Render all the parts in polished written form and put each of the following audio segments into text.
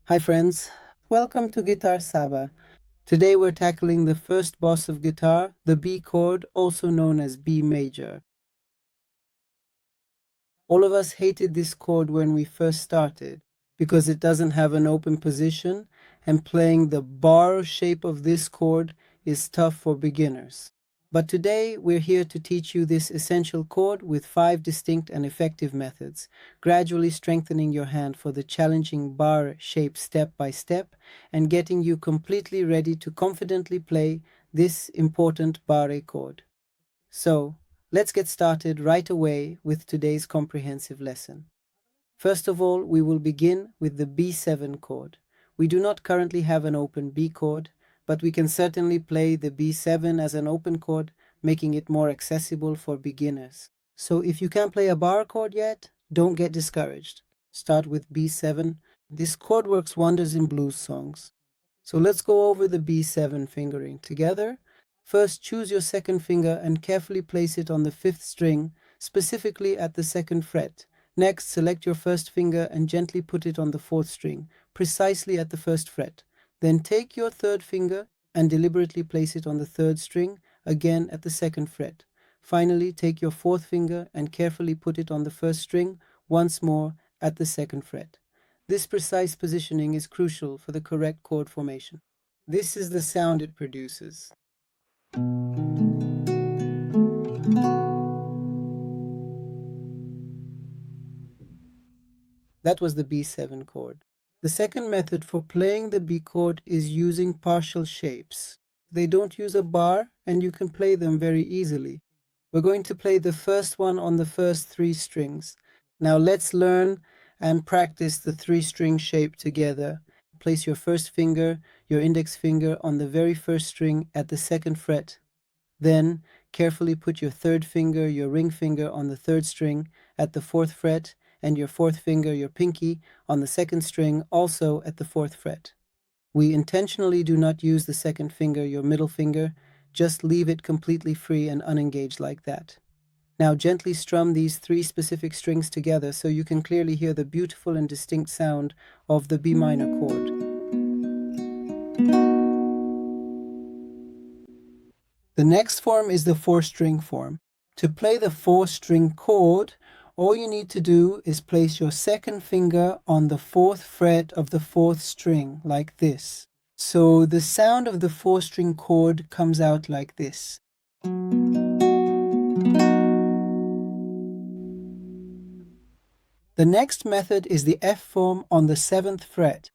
Hi friends, welcome to Guitar Saba. Today we're tackling the first boss of guitar, the B chord, also known as B major. All of us hated this chord when we first started because it doesn't have an open position, and playing the bar shape of this chord is tough for beginners. But today we're here to teach you this essential chord with 5 distinct and effective methods, gradually strengthening your hand for the challenging bar shape step by step and getting you completely ready to confidently play this important barre chord. So, let's get started right away with today's comprehensive lesson. First of all, we will begin with the B7 chord. We do not currently have an open B chord, but we can certainly play the B7 as an open chord, making it more accessible for beginners. So if you can't play a bar chord yet, don't get discouraged. Start with B7. This chord works wonders in blues songs. So let's go over the B7 fingering together. First, choose your second finger and carefully place it on the 5th string, specifically at the 2nd fret. Next, select your first finger and gently put it on the 4th string, precisely at the 1st fret. Then take your third finger and deliberately place it on the 3rd string, again at the 2nd fret. Finally, take your 4th finger and carefully put it on the 1st string, once more at the 2nd fret. This precise positioning is crucial for the correct chord formation. This is the sound it produces. That was the B7 chord. The second method for playing the B chord is using partial shapes. They don't use a bar and you can play them very easily. We're going to play the first one on the first 3 strings. Now let's learn and practice the 3-string shape together. Place your first finger, your index finger on the very first string at the 2nd fret. Then carefully put your third finger, your ring finger, on the 3rd string at the 4th fret, and your 4th finger, your pinky, on the 2nd string, also at the 4th fret. We intentionally do not use the 2nd finger, your middle finger, just leave it completely free and unengaged like that. Now gently strum these 3 specific strings together so you can clearly hear the beautiful and distinct sound of the B minor chord. The next form is the 4-string form. To play the 4-string chord, all you need to do is place your second finger on the 4th fret of the 4th string, like this. So the sound of the 4-string chord comes out like this. The next method is the F form on the 7th fret.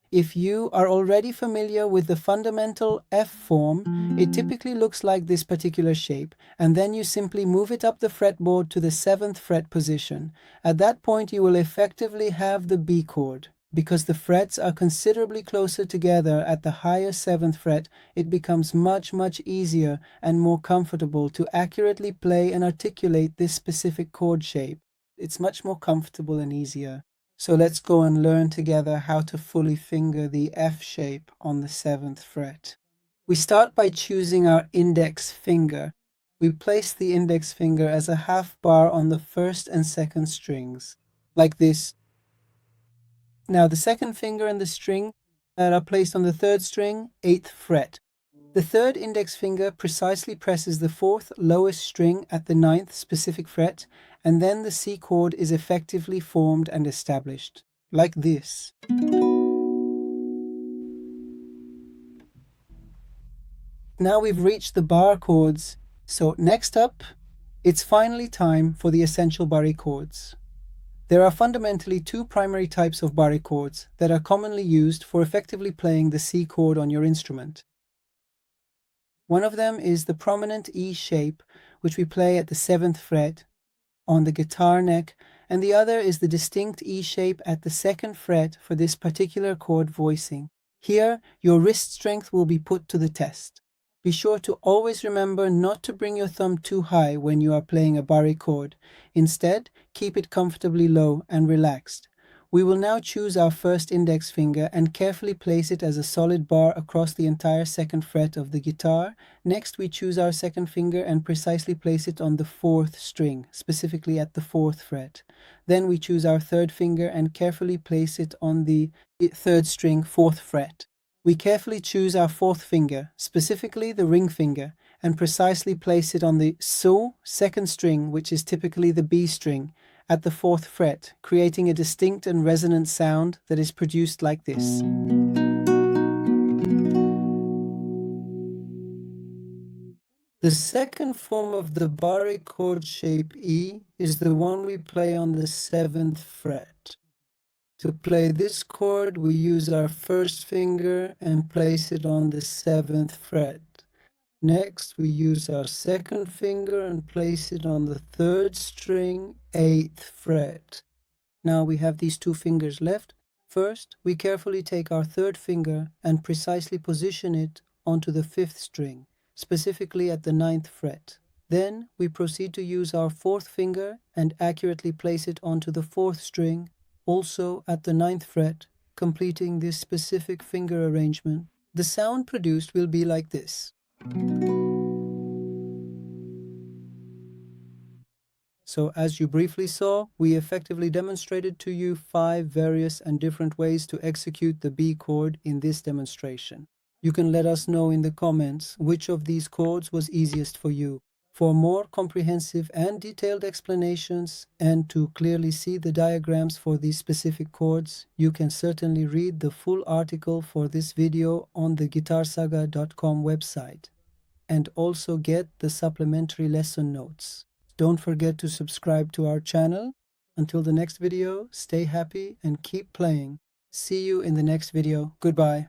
If you are already familiar with the fundamental F form, it typically looks like this particular shape, and then you simply move it up the fretboard to the 7th fret position. At that point you will effectively have the B chord. Because the frets are considerably closer together at the higher 7th fret, it becomes much easier and more comfortable to accurately play and articulate this specific chord shape. It's much more comfortable and easier. So let's go and learn together how to fully finger the F shape on the 7th fret. We start by choosing our index finger. We place the index finger as a half bar on the 1st and 2nd strings, like this. Now the second finger and the string that are placed on the 3rd string, 8th fret. The third index finger precisely presses the 4th lowest string at the 9th specific fret, and then the C chord is effectively formed and established, like this. Now we've reached the bar chords, so next up, it's finally time for the essential barre chords. There are fundamentally 2 primary types of barre chords that are commonly used for effectively playing the C chord on your instrument. One of them is the prominent E shape, which we play at the 7th fret on the guitar neck, and the other is the distinct E shape at the 2nd fret for this particular chord voicing. Here, your wrist strength will be put to the test. Be sure to always remember not to bring your thumb too high when you are playing a barre chord. Instead, keep it comfortably low and relaxed. We will now choose our first index finger and carefully place it as a solid bar across the entire second fret of the guitar. Next, we choose our second finger and precisely place it on the fourth string, specifically at the fourth fret. Then we choose our third finger and carefully place it on the third string, fourth fret. We carefully choose our fourth finger, specifically the ring finger, and precisely place it on the So second string, which is typically the B string, at the fourth fret, creating a distinct and resonant sound that is produced like this. The second form of the barre chord shape E is the one we play on the 7th fret. To play this chord, we use our first finger and place it on the 7th fret. Next, we use our second finger and place it on the third string, 8th fret. Now we have these two fingers left. First, we carefully take our third finger and precisely position it onto the 5th string, specifically at the 9th fret. Then, we proceed to use our fourth finger and accurately place it onto the 4th string, also at the 9th fret, completing this specific finger arrangement. The sound produced will be like this. So as you briefly saw, we effectively demonstrated to you 5 various and different ways to execute the B chord in this demonstration. You can let us know in the comments which of these chords was easiest for you. For more comprehensive and detailed explanations and to clearly see the diagrams for these specific chords, you can certainly read the full article for this video on the guitarsaga.com website and also get the supplementary lesson notes. Don't forget to subscribe to our channel. Until the next video, stay happy and keep playing. See you in the next video. Goodbye.